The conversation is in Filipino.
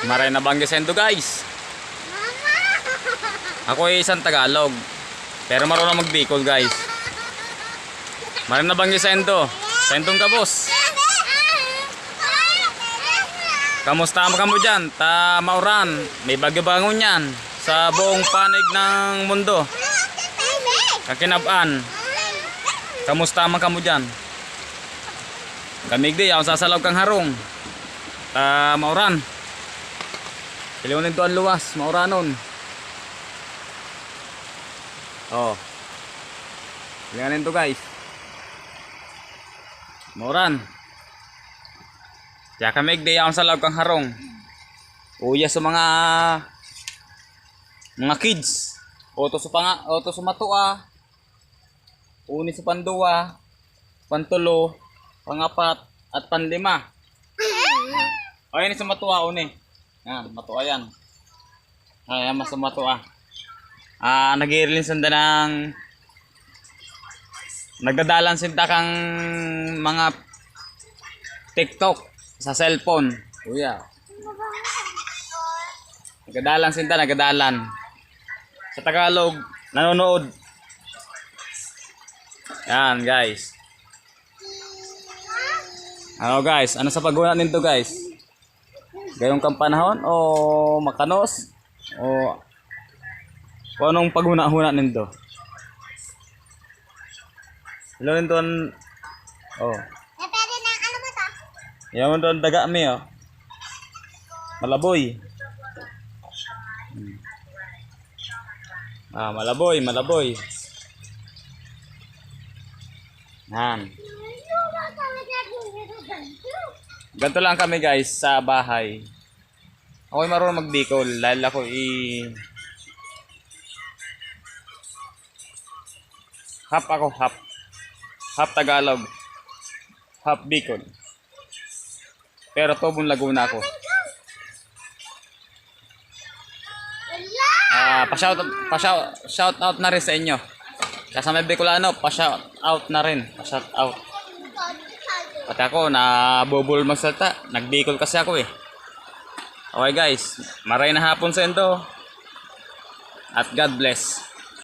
Maray na bangga sendo guys. Ako ay isang Tagalog. Pero marunong mag-Bicol guys. Maray na bangga sendo. Sendong ka boss. Kamusta mo dyan? Mauran. May bagyo bangon yan. Sa buong panig ng mundo. Kakinabaan. Kamusta mo dyan? Kamigdi ako sasalaw kang harong. Mauran. Kailangan nito ang luwas, mauranon. Oh. Kailangan nito guys. Mauran. Kaya kami igday akong sa lawag kang harong. Uya sa mga kids. Oto sa matua. Uni sa pandua. Pantulo. Pangapat. At panlima. O yun sa matua uni. Yan, matua yan. Ayan, mas matua. Nag-i-release sanda ng nagdadalan sinta kang mga TikTok sa cellphone. Kuya. Nagdadalan sinta, nagdadalan. Sa Tagalog, nanonood. Yan, guys. Ano guys, ano sa paguna nito guys? Gayong kang panahon o makanos o anong paghuna-huna nito? Hello nito oh. Pwede na ano mo to? Yan doon daga mi oh. Malaboy. Malaboy. Yan. Ganito lang kami guys sa bahay. Ako'y marunong mag-Bicol dahil ako half Tagalog, half Bicol. Pero tubong Laguna ako. Pa-shout out na rin sa inyo. Kasama Bicolano, pa-shout out na rin. Pa-shout out. Pati ako, nabubul magsalta. Nag-Bicol kasi ako eh. Okay guys, maray na hapon sa ito. At God bless.